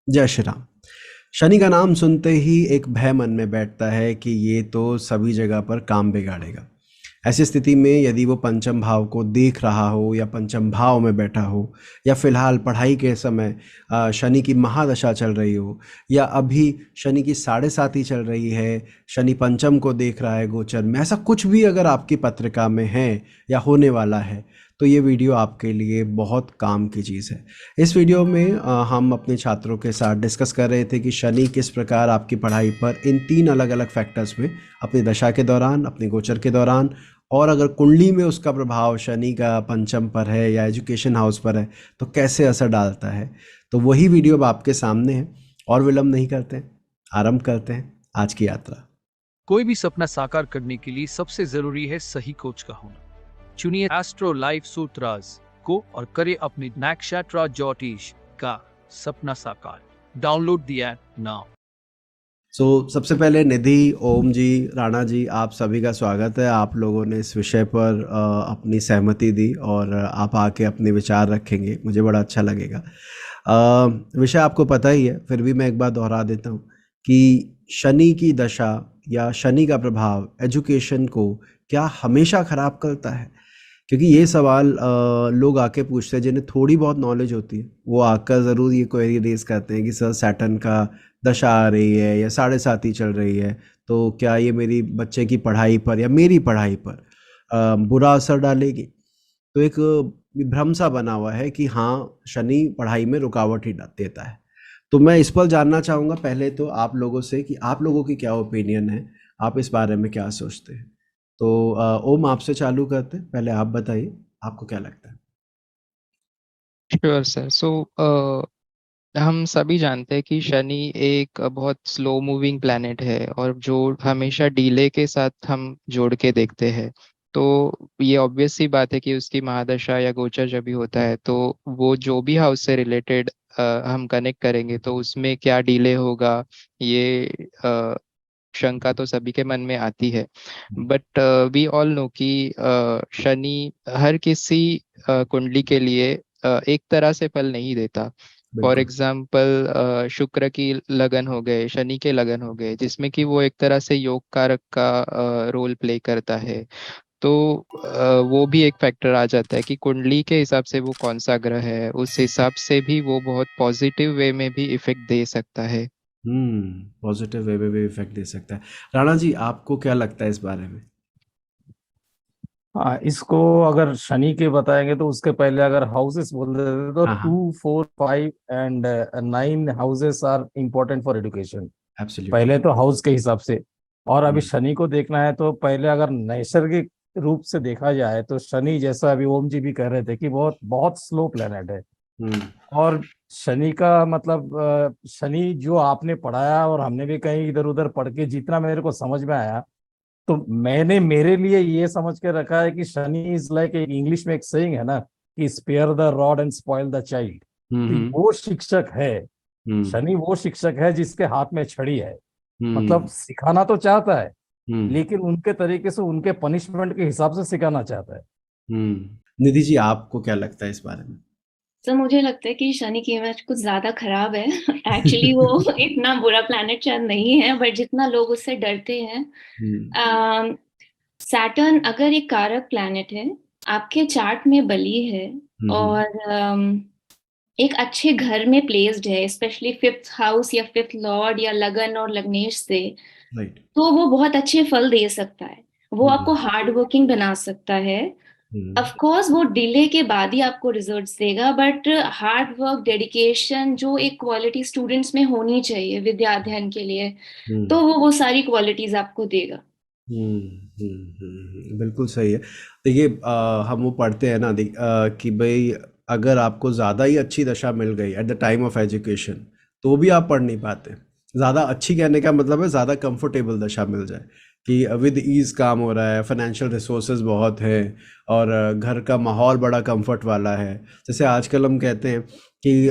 जय श्री राम। शनि का नाम सुनते ही एक भय मन में बैठता है कि ये तो सभी जगह पर काम बिगाड़ेगा। ऐसी स्थिति में यदि वो पंचम भाव को देख रहा हो या पंचम भाव में बैठा हो या फिलहाल पढ़ाई के समय शनि की महादशा चल रही हो या अभी शनि की साढ़े साती चल रही है, शनि पंचम को देख रहा है गोचर में, ऐसा कुछ भी अगर आपकी पत्रिका में है या होने वाला है तो ये वीडियो आपके लिए बहुत काम की चीज़ है। इस वीडियो में हम अपने छात्रों के साथ डिस्कस कर रहे थे कि शनि किस प्रकार आपकी पढ़ाई पर इन 3 अलग-अलग फैक्टर्स में अपनी दशा के दौरान, अपने गोचर के दौरान और अगर कुंडली में उसका प्रभाव शनि का पंचम पर है या एजुकेशन हाउस पर है तो कैसे असर डालता है। तो वही वीडियो अब आपके सामने है और विलंब नहीं करते हैं, आरंभ करते हैं आज की यात्रा। कोई भी सपना साकार करने के लिए सबसे जरूरी है सही कोच का होना। चुनिए एस्ट्रो लाइफ सूत्रास को और करे अपनी नक्षत्र ज्योतिष का सपना साकार। Download the app now. सबसे पहले निधि, ओम जी, राणा जी, आप सभी का स्वागत है। आप लोगों ने इस विषय पर अपनी सहमति दी और आप आके अपने विचार रखेंगे, मुझे बड़ा अच्छा लगेगा। विषय आपको पता ही है, फिर भी मैं एक बार दोहरा देता हूँ कि शनि की दशा या शनि का प्रभाव एजुकेशन को क्या हमेशा ख़राब करता है? क्योंकि ये सवाल लोग आके पूछते हैं जिन्हें थोड़ी बहुत नॉलेज होती है, वो आकर ज़रूर ये क्वेरी रेज़ करते हैं कि सर सैटर्न का दशा आ रही है या साढ़े साती चल रही है, तो क्या ये मेरी बच्चे की पढ़ाई पर या मेरी पढ़ाई पर बुरा असर डालेगी? तो एक भ्रम सा बना हुआ है कि हाँ, शनि पढ़ाई में रुकावट ही देता है। तो मैं इस पर जानना चाहूँगा पहले तो आप लोगों से कि आप लोगों की क्या ओपिनियन है, आप इस बारे में क्या सोचते हैं? तो ओम, आपसे चालू करते हैं, पहले आप बताइए आपको क्या लगता है? Sure sir. हम सभी जानते हैं कि शनि एक बहुत स्लो मूविंग प्लैनेट है और जो हमेशा डीले के साथ हम जोड़ के देखते हैं। तो ये ऑब्वियस सी बात है कि उसकी महादशा या गोचर जब भी होता है तो वो जो भी हाउस से रिलेटेड हम कनेक्ट करेंगे तो उसमें क्या डीले होगा, ये शंका तो सभी के मन में आती है। बट वी ऑल नो कि शनि हर किसी कुंडली के लिए एक तरह से फल नहीं देता। फॉर बिल्कुल। एग्जाम्पल शुक्र की लगन हो गए, शनि के लगन हो गए, जिसमें कि वो एक तरह से योग कारक का रोल प्ले करता है। तो वो भी एक फैक्टर आ जाता है कि कुंडली के हिसाब से वो कौन सा ग्रह है, उस हिसाब से भी वो बहुत पॉजिटिव वे में भी इफेक्ट दे सकता है। पॉजिटिव वे में भी इफेक्ट दे सकता है। राणा जी, आपको क्या लगता है इस बारे में? हाँ, इसको अगर शनि के बताएंगे तो उसके पहले अगर हाउसेस बोल देते तो हाँ, हाँ। 2, 4, 5 and 9 houses are important for education. Absolutely. पहले तो हाउस के हिसाब से। और अभी हम्म। शनि को देखना है तो पहले अगर नैसर्गिक रूप से देखा जाए तो शनि, जैसा अभी ओम जी भी कह रहे थे, कि बहुत बहुत स्लो प्लेनेट है। हम्म। और शनि का मतलब शनि जो आपने पढ़ाया और हमने भी कहीं इधर उधर पढ़ के जितना मेरे को समझ में आया, तो मैंने मेरे लिए ये समझ के रखा है कि शनि इज लाइक, एक इंग्लिश में एक सेइंग है ना, कि spare the rod and spoil the child. हम्म। तो हम्म। वो शिक्षक है। हम्म। शनि वो शिक्षक है जिसके हाथ में छड़ी है। मतलब हम्म। सिखाना तो चाहता है, हम्म। लेकिन उनके तरीके से, उनके पनिशमेंट के हिसाब से सिखाना चाहता है। निधि जी, आपको क्या लगता है इस बारे में? तो मुझे लगता है कि शनि की इमेज कुछ ज्यादा खराब है। एक्चुअली वो इतना बुरा प्लैनेट शायद नहीं है, बट जितना लोग उससे डरते हैं। हम्म। सैटर्न अगर एक कारक प्लैनेट है, आपके चार्ट में बली है हम्म। और एक अच्छे घर में प्लेस्ड है, स्पेशली फिफ्थ हाउस या फिफ्थ लॉर्ड या लगन और लग्नेश से, राइट। तो वो बहुत अच्छे फल दे सकता है। वो हम्म। आपको हार्ड वर्किंग बना सकता है। हम्म। ऑफ कोर्स वो डिले के बाद ही आपको रिजल्ट्स देगा, बट हार्ड वर्क, डेडिकेशन जो एक क्वालिटी स्टूडेंट्स में होनी चाहिए विद्या अध्ययन के लिए, हम्म। तो वो सारी क्वालिटीज आपको देगा। बिल्कुल सही है। देखिए, हम वो पढ़ते हैं ना, कि भाई अगर आपको ज़्यादा ही अच्छी दशा मिल गई at the time of education तो भी आप पढ़ नहीं पाते। ज़्यादा अच्छी कहने का मतलब है ज़्यादा कंफर्टेबल दशा मिल जाए कि विद ईज़ काम हो रहा है, फाइनेंशियल रिसोर्सेज बहुत है और घर का माहौल बड़ा कंफर्ट वाला है। जैसे आजकल हम कहते हैं कि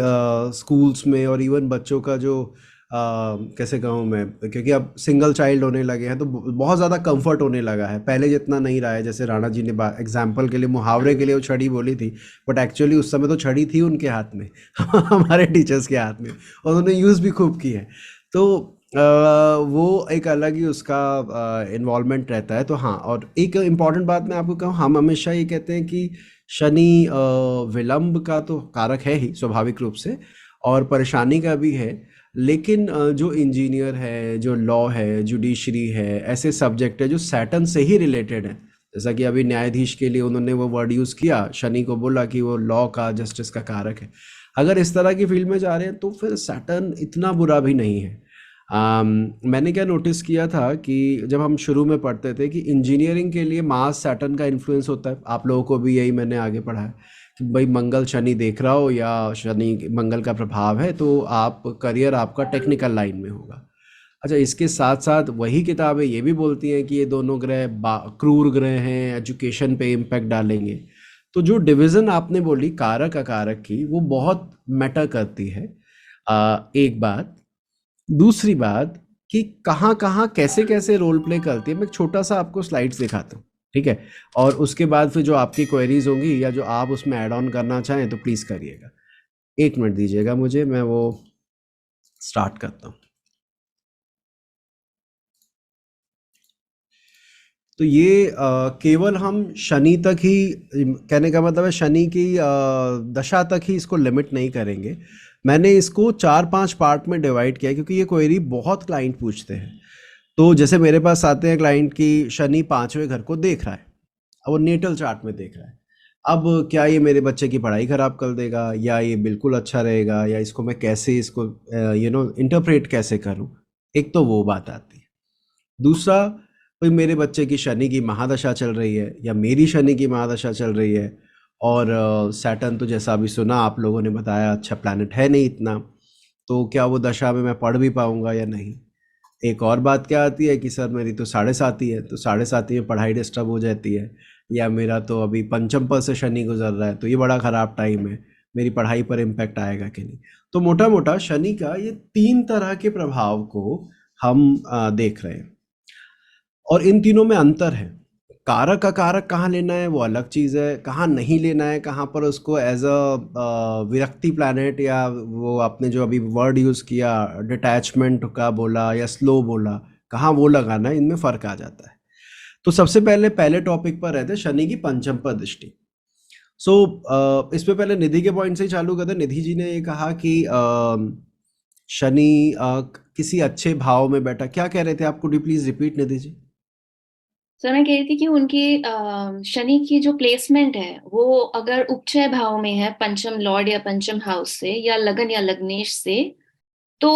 स्कूल्स में और इवन बच्चों का जो कैसे कहूँ मैं, क्योंकि अब सिंगल चाइल्ड होने लगे हैं तो बहुत ज़्यादा कंफर्ट होने लगा है, पहले जितना नहीं रहा है। जैसे राणा जी ने एग्जाम्पल के लिए, मुहावरे के लिए वो छड़ी बोली थी, बट एक्चुअली उस समय तो छड़ी थी उनके हाथ में हमारे टीचर्स के हाथ में, और उन्होंने यूज़ भी खूब की है। तो वो एक अलग ही उसका इन्वॉल्वमेंट रहता है। तो हाँ, और एक इम्पॉर्टेंट बात मैं आपको कहूँ, हम हमेशा ये कहते हैं कि शनि विलंब का तो कारक है ही स्वाभाविक रूप से, और परेशानी का भी है। लेकिन जो इंजीनियर है, जो लॉ है, जुडिशरी है, ऐसे सब्जेक्ट है जो सैटर्न से ही रिलेटेड है। जैसा कि अभी न्यायाधीश के लिए उन्होंने वो वर्ड यूज़ किया, शनि को बोला कि वो लॉ का, जस्टिस का कारक है। अगर इस तरह की फील्ड में जा रहे हैं तो फिर सैटर्न इतना बुरा भी नहीं है। मैंने क्या नोटिस किया था कि जब हम शुरू में पढ़ते थे कि इंजीनियरिंग के लिए मार्स सैटर्न का इन्फ्लुएंस होता है। आप लोगों को भी यही मैंने आगे पढ़ा है कि भाई मंगल शनि देख रहा हो या शनि मंगल का प्रभाव है तो आप करियर आपका टेक्निकल लाइन में होगा। अच्छा, इसके साथ साथ वही किताबें ये भी बोलती हैं कि ये दोनों ग्रह क्रूर ग्रह हैं, एजुकेशन पे इम्पैक्ट डालेंगे। तो जो डिवीज़न आपने बोली कारक अकारक की, वो बहुत मैटर करती है। एक बात। दूसरी बात कि कहाँ कहाँ कैसे कैसे रोल प्ले करती है। मैं एक छोटा सा आपको स्लाइड्स दिखाता हूँ, ठीक है? और उसके बाद फिर जो आपकी क्वेरीज होंगी या जो आप उसमें ऐड ऑन करना चाहें तो प्लीज़ करिएगा। 1 मिनट दीजिएगा मुझे, मैं वो स्टार्ट करता हूँ। तो ये केवल हम शनि तक ही, कहने का मतलब है शनि की दशा तक ही इसको लिमिट नहीं करेंगे। मैंने इसको 4-5 पार्ट में डिवाइड किया क्योंकि ये क्वेरी बहुत क्लाइंट पूछते हैं। तो जैसे मेरे पास आते हैं क्लाइंट की शनि 5वें घर को देख रहा है, अब वो नेटल चार्ट में देख रहा है। अब क्या ये मेरे बच्चे की पढ़ाई खराब कर देगा, या ये बिल्कुल अच्छा रहेगा, या इसको मैं कैसे इसको इंटरप्रेट कैसे करूं? एक तो वो बात आती है। दूसरा, कोई मेरे बच्चे की शनि की महादशा चल रही है या मेरी शनि की महादशा चल रही है, और सैटर्न तो जैसा अभी सुना आप लोगों ने बताया अच्छा प्लैनेट है नहीं इतना, तो क्या वो दशा में मैं पढ़ भी पाऊंगा या नहीं? एक और बात क्या आती है कि सर मेरी तो 7.5 है, तो 7.5 में पढ़ाई डिस्टर्ब हो जाती है, या मेरा तो अभी पंचम पर से शनि गुजर रहा है तो ये बड़ा ख़राब टाइम है, मेरी पढ़ाई पर इम्पैक्ट आएगा कि नहीं? तो मोटा मोटा शनि का ये 3 तरह के प्रभाव को हम देख रहे हैं, और इन तीनों में अंतर है। कारक का कारक कहाँ लेना है वो अलग चीज़ है, कहाँ नहीं लेना है, कहाँ पर उसको एज अ विरक्ति प्लैनेट, या वो आपने जो अभी वर्ड यूज़ किया डिटैचमेंट का बोला या स्लो बोला, कहाँ वो लगाना है, इनमें फ़र्क आ जाता है। तो सबसे पहले टॉपिक पर रहते हैं शनि की पंचम पर दृष्टि। इस पे पहले निधि के पॉइंट से ही चालू करते हैं। निधि जी ने ये कहा कि शनि किसी अच्छे भाव में बैठा, क्या कह रहे थे आप? Could you please repeat Nidhi ji? Sir मैं कह रही थी कि उनकी शनि की जो प्लेसमेंट है वो अगर उपचय भाव में है, पंचम लॉर्ड या पंचम हाउस से या लगन या लग्नेश से, तो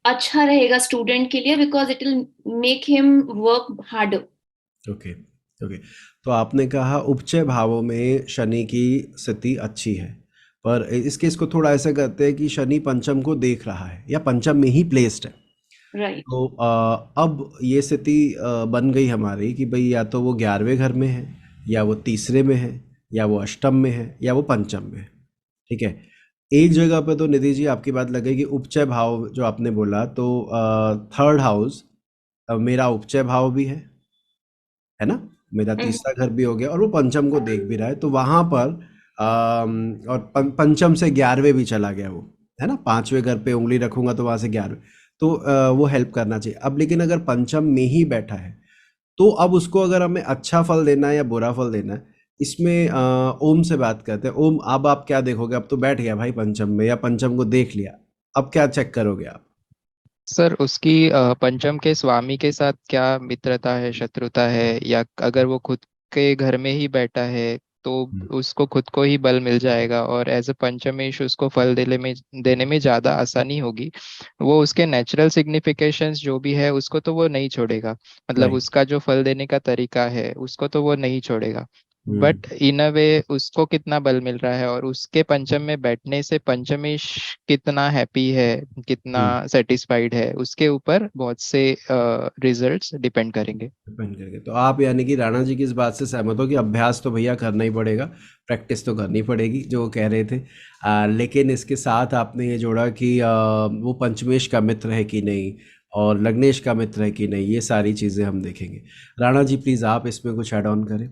अच्छा रहेगा स्टूडेंट के लिए, because it will make him work harder. Okay okay. तो आपने कहा उपचय भावों में शनि की स्थिति अच्छी है, पर इस केस को थोड़ा ऐसा करते हैं कि शनि पंचम को देख रहा है या पंचम में ही प्लेस्ड है। राइट। तो अब ये स्थिति बन गई हमारी कि भाई या तो वो 11वें घर में है, या वो तीसरे में है, या वो अष्टम में है, या वो पंचम में है। ठीक है। एक जगह पे तो निधि जी आपकी बात लग गई कि उपचय भाव जो आपने बोला, तो 3rd हाउस मेरा उपचय भाव भी है ना, मेरा तीसरा घर भी हो गया, और वो पंचम को देख भी रहा है, तो वहां पर और पंचम से 11वें भी चला गया वो, है ना, 5वें घर पे उंगली रखूंगा तो वहां से 11वें, तो वो हेल्प करना चाहिए। अब लेकिन अगर पंचम में ही बैठा है तो अब उसको अगर हमें अच्छा फल देना है या बुरा फल देना है, इसमें ओम से बात करते हैं। ओम, अब आप क्या देखोगे? अब तो बैठ गया भाई पंचम में, या पंचम को देख लिया, अब क्या चेक करोगे आप? सर उसकी पंचम के स्वामी के साथ क्या मित्रता है, शत्रुता है, या अगर वो खुद के घर में ही बैठा है तो उसको खुद को ही बल मिल जाएगा और एज अ पंचमेश उसको फल देने में ज़्यादा आसानी होगी। वो उसके नेचुरल सिग्निफिकेशंस जो भी है उसको तो वो नहीं छोड़ेगा, मतलब राइट। उसका जो फल देने का तरीका है उसको तो वो नहीं छोड़ेगा। बट इन अ वे उसको कितना बल मिल रहा है और उसके पंचम में बैठने से पंचमेश कितना हैप्पी है, कितना हम्म सेटिस्फाइड है, उसके ऊपर बहुत से रिजल्ट्स डिपेंड करेंगे। डिपेंड करके। तो आप यानी कि राणा जी की इस बात से सहमत हो कि अभ्यास तो भैया करना ही पड़ेगा, प्रैक्टिस तो करनी पड़ेगी जो वो कह रहे थे। लेकिन इसके साथ आपने ये जोड़ा कि वो पंचमेश का मित्र है कि नहीं और लग्नेश का मित्र है कि नहीं, ये सारी चीज़ें हम देखेंगे। राणा जी प्लीज़ आप इसमें कुछ ऐड ऑन करें।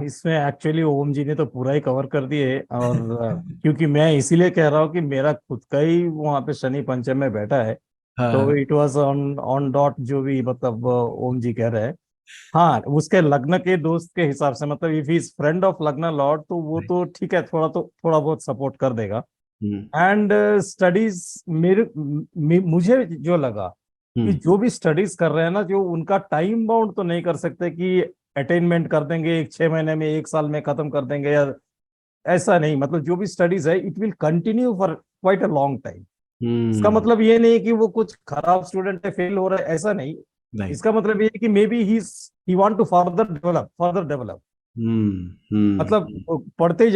इसमें एक्चुअली ओम जी ने तो पूरा ही कवर कर दिए, और क्योंकि मैं इसीलिए कह रहा हूँ कि मेरा खुद का ही वहाँ पे शनि पंचम में बैठा है, हाँ तो हाँ it was on on dot जो भी मतलब ओम जी कह रहे हैं। हाँ, उसके लग्न के दोस्त के हिसाब से, मतलब इफ इज फ्रेंड ऑफ लग्न लॉर्ड तो वो right, तो ठीक है, थोड़ा बहुत सपोर्ट कर देगा। हम्म एंड स्टडीज मुझे जो लगा कि हम्म जो भी स्टडीज कर रहे हैं ना, जो उनका टाइम बाउंड तो नहीं कर सकते कि अटेनमेंट कर देंगे 6 महीने में, 1 साल में खत्म कर देंगे, या ऐसा नहीं। मतलब जो भी स्टडीज है it will continue for quite a long time. इसका हम्म मतलब ये नहीं कि वो कुछ खराब स्टूडेंट है, फेल हो रहा है, ऐसा नहीं। राइट इसका मतलब ये है कि may be he want to further develop. मतलब हम्म। पढ़ते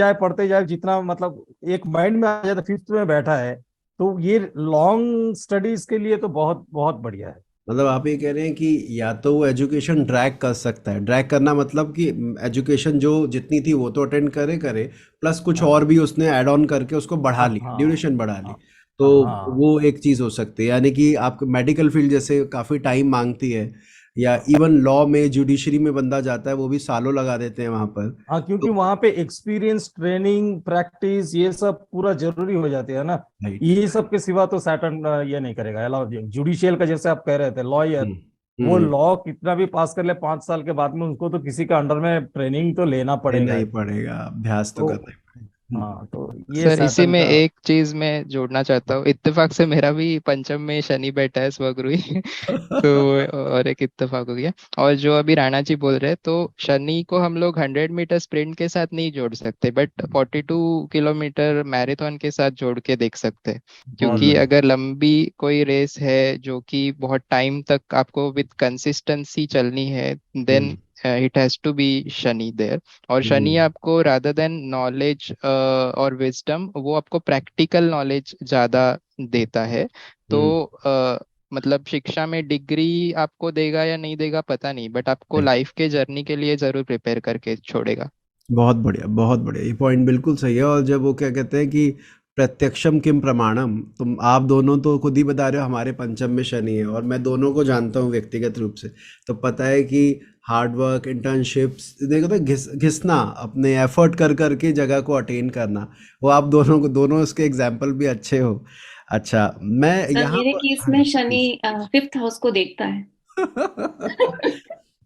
जाए जितना, मतलब एक माइंड में आ जाए, तो फिफ्थ में बैठा है, तो ये लॉन्ग स्टडीज के लिए तो बहुत बहुत बढ़िया है। मतलब आप ये कह रहे हैं कि या तो वो एजुकेशन ड्रैग कर सकता है, ड्रैग करना मतलब कि एजुकेशन जो जितनी थी वो तो अटेंड करे करे, प्लस कुछ और हाँ भी उसने ऐड ऑन करके उसको बढ़ा लिया, हाँ ड्यूरेशन बढ़ा ली। हाँ तो हाँ वो एक चीज़ हो सकती है, यानी कि आप मेडिकल फील्ड जैसे काफ़ी टाइम मांगती है, या इवन लॉ में जुडिशरी में बंदा जाता है वो भी सालों लगा देते हैं वहाँ पर। हाँ, क्योंकि तो वहां पे एक्सपीरियंस, ट्रेनिंग, प्रैक्टिस ये सब पूरा जरूरी हो जाती है ना। राइट। ये सब के सिवा तो सैटर्न ये नहीं करेगा अलाउ। जुडिशियल का जैसे आप कह रहे थे, लॉयर, हम्म वो हम्म लॉ कितना भी पास कर ले 5 साल के बाद में, उनको तो किसी का अंडर में ट्रेनिंग तो लेना लेना पड़ेगा ही ही। पड़ेगा, अभ्यास तो तो करना ही पड़ेगा। हाँ, तो ये सर इसी सैटर्न में का। एक चीज मैं जोड़ना चाहता हूँ, इत्तेफाक से मेरा भी पंचम में शनि बैठा है, स्वगुरु ही। तो और एक इत्तेफाक हो गया। और जो अभी राणा जी बोल रहे हैं, तो शनि को हम लोग 100 मीटर स्प्रिंट के साथ नहीं जोड़ सकते, बट 42 किलोमीटर मैराथन के साथ जोड़ के देख सकते हैं। बहुत क्योंकि बढ़िया। अगर लंबी कोई रेस है जो कि बहुत टाइम तक आपको विद कंसिस्टेंसी चलनी है, then hmm it has to be Shani there. और शनि हम्म आपको रादर देन नॉलेज और विजडम, वो आपको प्रैक्टिकल नॉलेज ज्यादा देता है। तो हम्म मतलब शिक्षा में डिग्री आपको देगा या नहीं देगा पता नहीं, बट आपको right। लाइफ के जर्नी के लिए जरूर प्रिपेयर करके छोड़ेगा। बहुत बढ़िया, बहुत बढ़िया, ये पॉइंट बिल्कुल सही है। और जब वो क्या कहते हैं कि प्रत्यक्षम किम प्रमाणम, तुम आप दोनों तो खुद ही बता रहे हो हमारे पंचम में शनि है, और मैं दोनों को जानता हूँ व्यक्तिगत रूप से। तो पता है कि हार्ड वर्क, इंटर्नशिप्स, देखो तो घिसना, अपने एफर्ट कर करके जगह को अटेन करना, वो आप दोनों को, दोनों इसके एग्जाम्पल भी अच्छे हो। अच्छा मैं सर यहाँ मेरे पर, केस हाँ में जी शनि प्लीज। फिफ्थ हाउस को देखता है।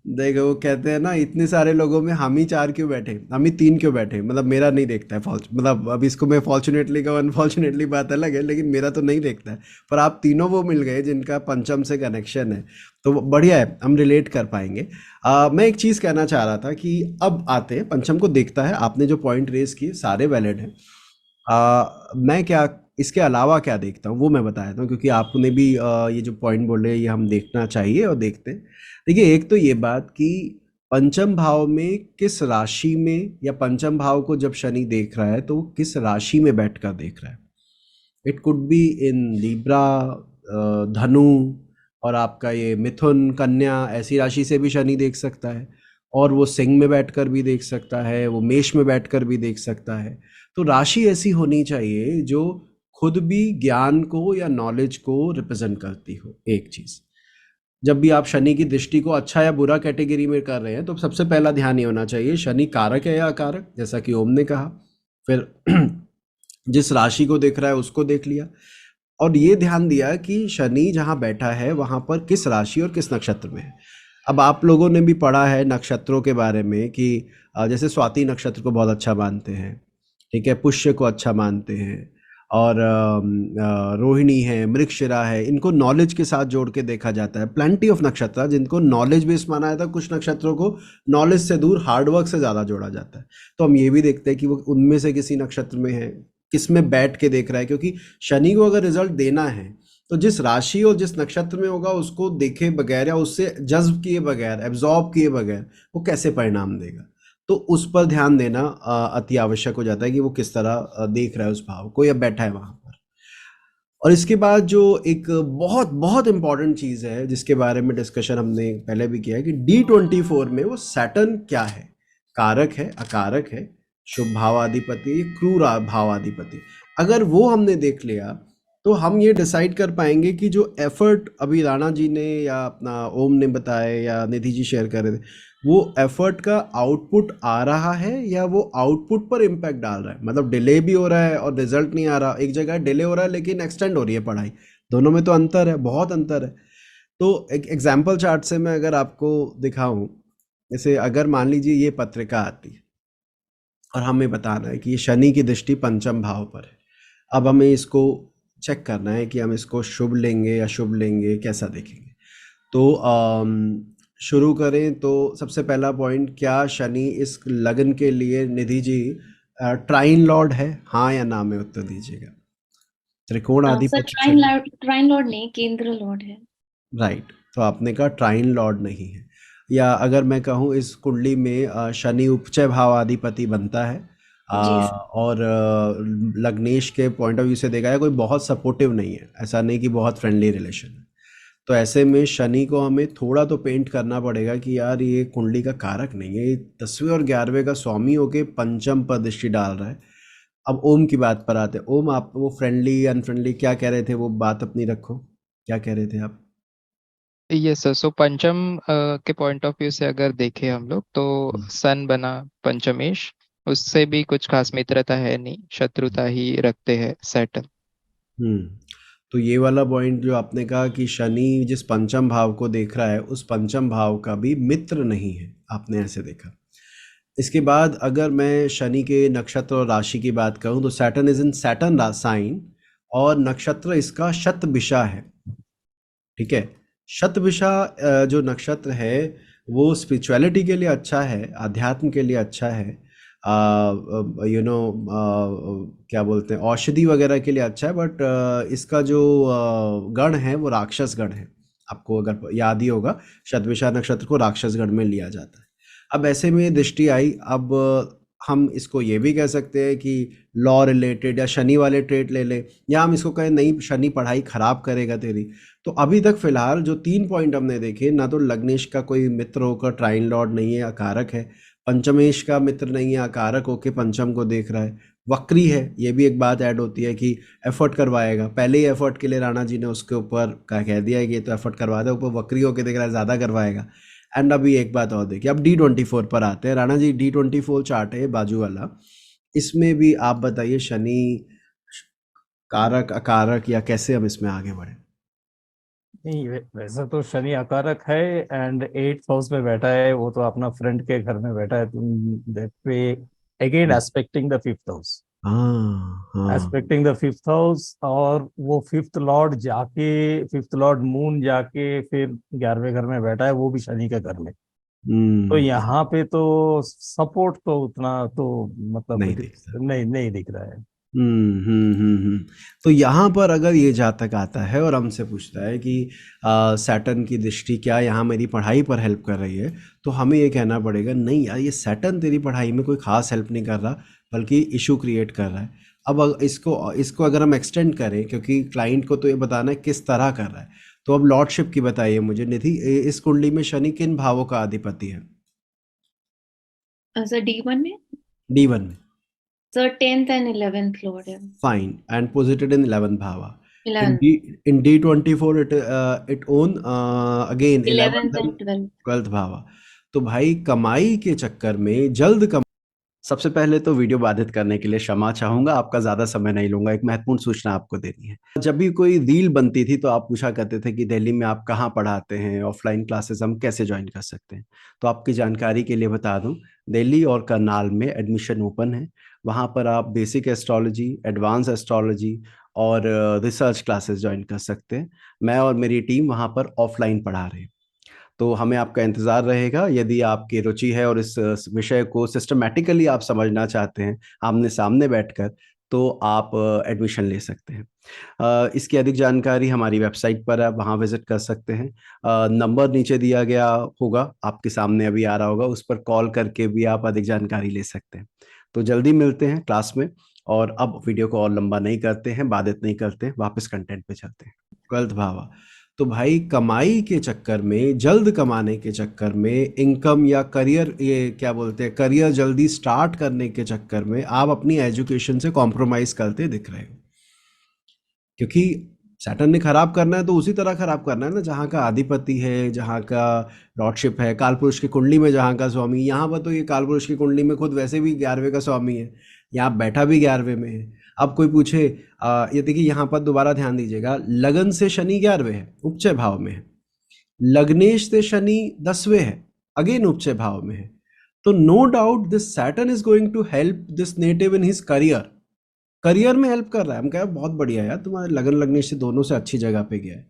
देखो वो कहते हैं ना, इतने सारे लोगों में हम ही चार क्यों बैठे, हम ही तीन क्यों बैठे, मतलब मेरा नहीं देखता है मतलब अब इसको मैं फॉर्चुनेटली का अनफॉर्चुनेटली बात अलग है, लेकिन मेरा तो नहीं देखता है। पर आप तीनों वो मिल गए जिनका पंचम से कनेक्शन है, तो वो बढ़िया है, हम रिलेट कर पाएंगे। मैं एक चीज़ कहना चाह रहा था कि अब आते हैं पंचम को देखता है, आपने जो पॉइंट रेज किए सारे वैलिड हैं। मैं क्या इसके अलावा क्या देखता हूँ वो मैं बता देता हूँ, क्योंकि आपने भी ये जो पॉइंट बोले ये हम देखना चाहिए और देखते हैं। देखिए एक तो ये बात कि पंचम भाव में किस राशि में, या पंचम भाव को जब शनि देख रहा है तो वो किस राशि में बैठकर देख रहा है। It could be in Libra, धनु, और आपका ये मिथुन, कन्या, ऐसी राशि से भी शनि देख सकता है। और वो सिंह में बैठकर भी देख सकता है, वो मेष में बैठकर भी देख सकता है। तो राशि ऐसी होनी चाहिए जो खुद भी ज्ञान को या नॉलेज को रिप्रेजेंट करती हो। एक चीज, जब भी आप शनि की दृष्टि को अच्छा या बुरा कैटेगरी में कर रहे हैं तो सबसे पहला ध्यान ये होना चाहिए शनि कारक है या अकारक, जैसा कि ओम ने कहा। फिर जिस राशि को देख रहा है उसको देख लिया, और ये ध्यान दिया कि शनि जहाँ बैठा है वहाँ पर किस राशि और किस नक्षत्र में है। अब आप लोगों ने भी पढ़ा है नक्षत्रों के बारे में कि जैसे स्वाति नक्षत्र को बहुत अच्छा मानते हैं, ठीक है, पुष्य को अच्छा मानते हैं, और रोहिणी है, मृगशिरा है, इनको नॉलेज के साथ जोड़ के देखा जाता है। प्लेंटी ऑफ नक्षत्र जिनको नॉलेज बेस्ड माना जाता है, कुछ नक्षत्रों को नॉलेज से दूर हार्डवर्क से ज़्यादा जोड़ा जाता है। तो हम ये भी देखते हैं कि वो उनमें से किसी नक्षत्र में है, किस में बैठ के देख रहा है, क्योंकि शनि को अगर रिजल्ट देना है तो जिस राशि और जिस नक्षत्र में होगा उसको देखे बगैर या उससे जज्ब किए बगैर, एब्जॉर्ब किए बगैर वो कैसे परिणाम देगा। तो उस पर ध्यान देना अति आवश्यक हो जाता है कि वो किस तरह देख रहा है उस भाव को या बैठा है वहां पर। और इसके बाद जो एक बहुत बहुत इंपॉर्टेंट चीज है जिसके बारे में डिस्कशन हमने पहले भी किया है कि D24 में वो सैटर्न क्या है, कारक है, अकारक है, शुभ भावाधिपति, क्रूर भावाधिपति। अगर वो हमने देख लिया तो हम ये डिसाइड कर पाएंगे कि जो एफर्ट अभी राणा जी ने या अपना ओम ने बताया या निधि जी शेयर कर रहे थे, वो एफर्ट का आउटपुट आ रहा है या वो आउटपुट पर इम्पैक्ट डाल रहा है। मतलब डिले भी हो रहा है और रिजल्ट नहीं आ रहा, एक जगह डिले हो रहा है लेकिन एक्सटेंड हो रही है पढ़ाई, दोनों में तो अंतर है, बहुत अंतर है। तो एक एग्जाम्पल चार्ट से मैं अगर आपको दिखाऊं, जैसे अगर मान लीजिए ये पत्रिका आती है और हमें बताना है कि ये शनि की दृष्टि पंचम भाव पर है, अब हमें इसको चेक करना है कि हम इसको शुभ लेंगे या शुभ लेंगे, कैसा देखेंगे। तो शुरू करें तो सबसे पहला पॉइंट, क्या शनि इस लगन के लिए निधि जी ट्राइन लॉर्ड है, हाँ या ना में उत्तर दीजिएगा। त्रिकोण सर आधिपत्य ट्राइन लॉर्ड नहीं, केंद्र लॉर्ड है। राइट, तो आपने कहा ट्राइन लॉर्ड नहीं है। या अगर मैं कहूँ इस कुंडली में शनि उपचय भावाधिपति बनता है जी सर। और लग्नेश के पॉइंट ऑफ व्यू से देखा है कोई बहुत सपोर्टिव नहीं है, ऐसा नहीं कि बहुत फ्रेंडली रिलेशन है। तो ऐसे में शनि को हमें थोड़ा तो पेंट करना पड़ेगा कि यार ये कुंडली का कारक नहीं है, ये 10वें और 11वें का स्वामी होके पंचम पर दृष्टि डाल रहा है। अब ओम की बात पर आते हैं। ओम, आप वो फ्रेंडली अनफ्रेंडली क्या कह रहे थे, वो बात अपनी रखो, क्या कह रहे थे आप? यस सर, सो पंचम के पॉइंट ऑफ व्यू से अगर देखें हम लोग तो सन बना पंचमेश, उससे भी कुछ खास मित्रता है नहीं, शत्रुता ही रखते हैं सैटर्न। हम्म, तो ये वाला पॉइंट जो आपने कहा कि शनि जिस पंचम भाव को देख रहा है उस पंचम भाव का भी मित्र नहीं है, आपने ऐसे देखा। इसके बाद अगर मैं शनि के नक्षत्र और राशि की बात करूं तो Saturn is in Saturn sign और नक्षत्र इसका शतभिषा है। ठीक है, शतभिषा जो नक्षत्र है वो स्पिरिचुअलिटी के लिए अच्छा है, अध्यात्म के लिए अच्छा है, क्या बोलते हैं, औषधि वगैरह के लिए अच्छा है। बट इसका जो गण है वो राक्षस गण है। आपको अगर याद ही होगा, शतभिषा नक्षत्र को राक्षस गण में लिया जाता है। अब ऐसे में दृष्टि आई, अब हम इसको ये भी कह सकते हैं कि लॉ रिलेटेड या शनि वाले ट्रेट ले लें, या हम इसको कहें नहीं शनि पढ़ाई खराब करेगा तेरी। तो अभी तक फिलहाल जो 3 पॉइंट हमने देखे, ना तो लग्नेश का कोई मित्र होकर ट्राइन लॉर्ड नहीं है, अकारक है, पंचमेश का मित्र नहीं है, अकारक होके पंचम को देख रहा है, वक्री है। ये भी एक बात ऐड होती है कि एफर्ट करवाएगा, पहले ही एफर्ट के लिए राणा जी ने उसके ऊपर कह दिया है कि ये तो एफर्ट करवा दे, ऊपर वक्री होके देख रहा है, ज़्यादा करवाएगा। एंड अभी एक बात और देखिए, अब D24 पर आते हैं। राणा जी, D24 चार्ट है बाजू वाला, इसमें भी आप बताइए शनि कारक अकारक या कैसे हम इसमें आगे बढ़े। नहीं, वैसे तो शनि अकारक है एंड 8th हाउस में बैठा है, वो तो अपना फ्रेंड के घर में बैठा है। That way again expecting the 5th house, हाँ हाँ, एस्पेक्टिंग द 5th हाउस। और वो 5th लॉर्ड जाके, 5th लॉर्ड मून जाके फिर 11वें घर में बैठा है, वो भी शनि के घर में। तो यहाँ पे तो सपोर्ट तो उतना तो मतलब नहीं दिखता। नहीं दिख रहा है। तो यहाँ पर अगर ये जातक आता है और हमसे पूछता है कि सैटर्न की दृष्टि क्या यहाँ मेरी पढ़ाई पर हेल्प कर रही है, तो हमें ये कहना पड़ेगा नहीं यार, ये सैटर्न तेरी पढ़ाई में कोई खास हेल्प नहीं कर रहा, बल्कि इशू क्रिएट कर रहा है। अब इसको अगर हम एक्सटेंड करें, क्योंकि क्लाइंट को तो ये बताना है किस तरह कर रहा है, तो अब लॉर्डशिप की बताइए मुझे निधि, इस कुंडली में शनि किन भावों का अधिपति है? सर D1 में, D1 में। Sir 10th and 11th lord है। Fine, and posited in 11th bhava. In 11th, in D24 it own again 11th 11th and and 12th। 12th भावा। तो भाई कमाई के चक्कर में जल्द कम। सबसे पहले तो वीडियो बाधित करने के लिए क्षमा चाहूंगा, आपका ज्यादा समय नहीं लूंगा, एक महत्वपूर्ण सूचना आपको देनी है। जब भी कोई रील बनती थी तो आप पूछा करते थे कि दिल्ली में आप कहाँ पढ़ाते हैं, ऑफलाइन क्लासेस हम कैसे ज्वाइन कर सकते हैं। तो आपकी जानकारी के लिए बता दूं, दिल्ली और करनाल में एडमिशन ओपन है। वहाँ पर आप बेसिक एस्ट्रोलॉजी, एडवांस एस्ट्रोलॉजी और रिसर्च क्लासेस ज्वाइन कर सकते हैं। मैं और मेरी टीम वहाँ पर ऑफलाइन पढ़ा रहे हैं, तो हमें आपका इंतज़ार रहेगा। यदि आपकी रुचि है और इस विषय को सिस्टमैटिकली आप समझना चाहते हैं आमने सामने बैठकर, तो आप एडमिशन ले सकते हैं। इसकी अधिक जानकारी हमारी वेबसाइट पर है, वहाँ विजिट कर सकते हैं। नंबर नीचे दिया गया होगा, आपके सामने अभी आ रहा होगा, उस पर कॉल करके भी आप अधिक जानकारी ले सकते हैं। तो जल्दी मिलते हैं क्लास में। और अब वीडियो को और लंबा नहीं करते हैं, बाधित नहीं करते हैं, वापस कंटेंट पे चलते हैं। 12th भावा। तो भाई कमाई के चक्कर में, जल्द कमाने के चक्कर में, इनकम या करियर, ये क्या बोलते हैं, करियर जल्दी स्टार्ट करने के चक्कर में आप अपनी एजुकेशन से कॉम्प्रोमाइज करते दिख रहे हो। क्योंकि सैटर्न ने खराब करना है तो उसी तरह खराब करना है ना, जहाँ का अधिपति है, जहाँ का लॉर्डशिप है, कालपुरुष की कुंडली में जहाँ का स्वामी। यहाँ पर तो ये कालपुरुष की कुंडली में खुद वैसे भी 11वें का स्वामी है, यहाँ बैठा भी 11वें में है। अब कोई पूछे, ये देखिए यहाँ पर दोबारा ध्यान दीजिएगा, लगन से शनि 11वें है, उपचय भाव में है। लग्नेश से शनि 10वें है, अगेन उपचय भाव में है। तो no doubt this Saturn is going to help this native in his career. Career में हेल्प कर रहा है। हम कह बहुत बढ़िया यार, तुम्हारे लगन लगने से दोनों से अच्छी जगह पे गया है।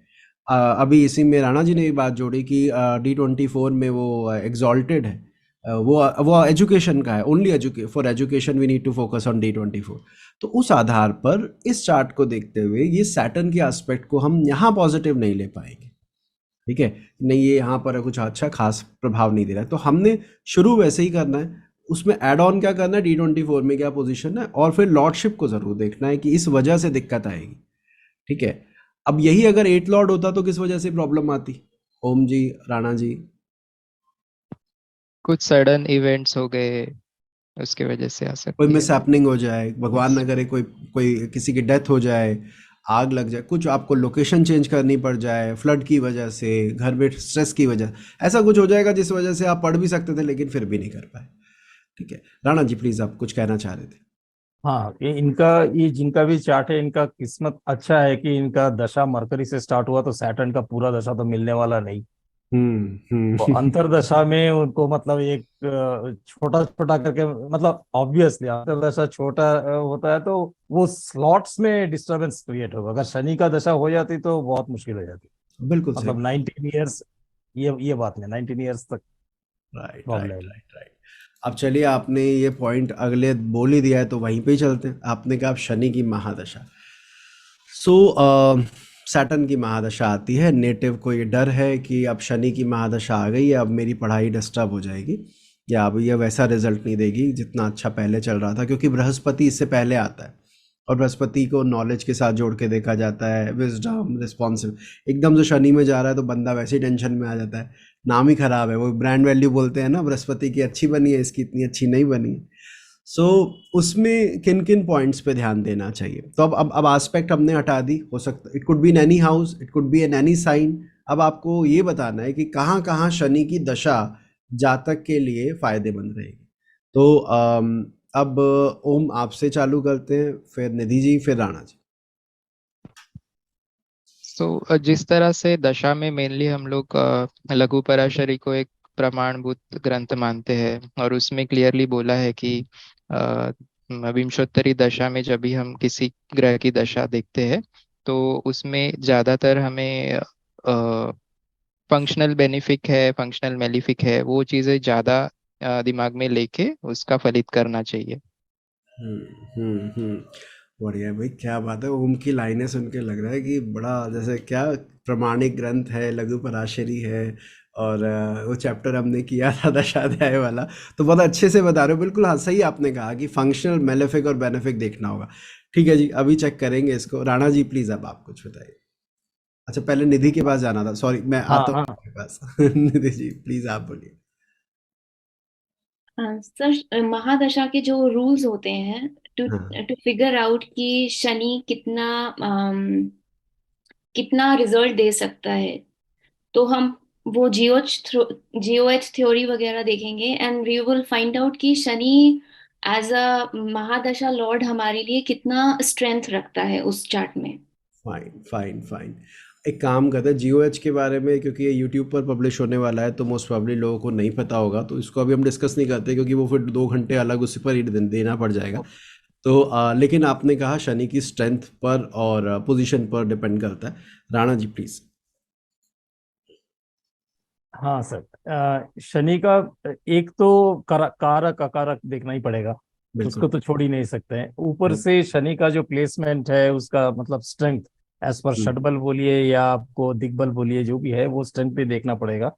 अभी इसी में राणा जी ने भी बात जोड़ी कि D24 में वो एग्जॉल्टेड है। वो एजुकेशन का है, only for education we need to focus on D24। तो उस आधार पर इस चार्ट को देखते हुए ये सैटर्न के एस्पेक्ट को हम यहाँ पॉजिटिव नहीं ले पाएंगे। ठीक है, नहीं ये यहाँ पर कुछ अच्छा खास प्रभाव नहीं दे रहा है, तो हमने शुरू वैसे ही करना है। उसमें ऐड ऑन क्या करना है, D24 में क्या पोजीशन है, और फिर लॉर्डशिप को जरूर देखना है कि इस वजह से दिक्कत आएगी। ठीक है, अब यही अगर 8 लॉर्ड होता तो किस वजह से प्रॉब्लम आती, ओम जी, राणा जी? कुछ सडन इवेंट्स हो गए, उसके वजह से आ कोई सकती मिस है। हैपनिंग हो जाए, भगवान न करे, कोई कोई किसी की डेथ हो जाए, आग लग जाए, कुछ आपको लोकेशन चेंज करनी पड़ जाए, फ्लड की वजह से, घर में स्ट्रेस की वजह, ऐसा कुछ हो जाएगा जिस वजह से आप पढ़ भी सकते थे लेकिन फिर भी नहीं कर पाए। ठीक है, राणा जी प्लीज, आप कुछ कहना चाह रहे थे। हाँ, ये जिनका भी चार्ट है, इनका किस्मत अच्छा है कि इनका दशा मरकरी से स्टार्ट हुआ, तो सैटर्न का पूरा दशा तो मिलने वाला नहीं। वो अंतरदशा में उनको मतलब एक छोटा छोटा करके, मतलब ऑब्वियसली अंतरदशा छोटा होता है तो वो स्लॉट्स में डिस्टरबेंस क्रिएट होगा। अगर शनि का दशा हो जाती तो बहुत मुश्किल हो जाती। बिल्कुल सही। मतलब 19 ईयर्स, ये बात नहीं, 19 ईयर्स तक राइट प्रॉब्लम राइट है। Right right. अब चलिए, आपने ये पॉइंट अगले बोल ही दिया है तो वहीं पे ही चलते हैं। आपने कहा आप शनि की महादशा। सो सैटर्न की महादशा आती है, नेटिव को ये डर है कि अब शनि की महादशा आ गई है, अब मेरी पढ़ाई डिस्टर्ब हो जाएगी, या अब ये वैसा रिजल्ट नहीं देगी जितना अच्छा पहले चल रहा था, क्योंकि बृहस्पति इससे पहले आता है। और बृहस्पति को नॉलेज के साथ जोड़ के देखा जाता है, विजडम, रिस्पॉन्सिव। एकदम से शनि में जा रहा है तो बंदा वैसे ही टेंशन में आ जाता है, नाम ही खराब है, वो ब्रांड वैल्यू बोलते हैं ना, बृहस्पति की अच्छी बनी है, इसकी इतनी अच्छी नहीं बनी है। सो उसमें किन किन पॉइंट्स पे ध्यान देना चाहिए। तो अब एस्पेक्ट हमने हटा दी, हो सकता it could be in any house, it could be in any sign. अब आपको ये बताना है कि कहाँ कहाँ शनि की दशा जातक के लिए फायदेमंद रहेगी। तो अब ओम आपसे चालू करते हैं, फिर निधि जी, फिर राणा जी। जिस तरह से दशा में मेनली हम लोग लघु पराशरी को एक प्रमाणभूत ग्रंथ मानते हैं, और उसमें क्लियरली बोला है कि अ, विंशोत्तरी दशा में जब भी हम किसी ग्रह की दशा देखते हैं तो उसमें ज्यादातर हमें फंक्शनल बेनिफिक है, फंक्शनल मेलिफिक है, वो चीजें ज्यादा दिमाग में लेके उसका फलित करना चाहिए। हम्म। बढ़िया भाई, क्या बात है, ओम की लाइनें सुन के लग रहा है कि बड़ा जैसे क्या प्रमाणिक ग्रंथ है, लघु पराशरी है। और वो चैप्टर हमने किया था दशाध्याय वाला, तो बहुत अच्छे से बता रहे हो। बिल्कुल हाँ, सही आपने कहा कि फंक्शनल, मेलेफिक और बेनिफिक देखना होगा। ठीक है जी, अभी चेक करेंगे इसको। राणा जी प्लीज, अब आप कुछ बताइए। अच्छा, पहले निधि के पास जाना था, सॉरी, मैं हाँ आता हूँ हाँ आपके पास। निधि जी प्लीज, आप बोलिए। सर, महादशा के जो रूल्स होते हैं टू हाँ। टू फिगर आउट कि शनि कितना रिजल्ट दे सकता है, तो हम वो जीओएच थ्योरी वगैरह देखेंगे and we will find out कि शनि एज अ महादशा लॉर्ड हमारे लिए कितना स्ट्रेंथ रखता है उस चार्ट में। Fine fine fine. एक काम करते हैं, GOH के बारे में, क्योंकि ये यूट्यूब पर पब्लिश होने वाला है तो मोस्ट प्रॉब्ली लोगों को नहीं पता होगा, तो इसको अभी हम डिस्कस नहीं करते क्योंकि वो फिर 2 घंटे अलग उसी पर ही देना पड़ जाएगा। तो लेकिन आपने कहा शनि की स्ट्रेंथ पर और पोजीशन पर डिपेंड करता है। राणा जी प्लीज। हाँ सर, शनि का एक तो कारक अकारक देखना ही पड़ेगा। बिल्कुल। उसको तो छोड़ ही नहीं सकते हैं। ऊपर हम्म, से शनि का जो प्लेसमेंट है उसका मतलब स्ट्रेंथ, एज पर हम्म, षटबल बोलिए या आपको दिग्बल बोलिए, जो भी है वो स्ट्रेंथ पे देखना पड़ेगा।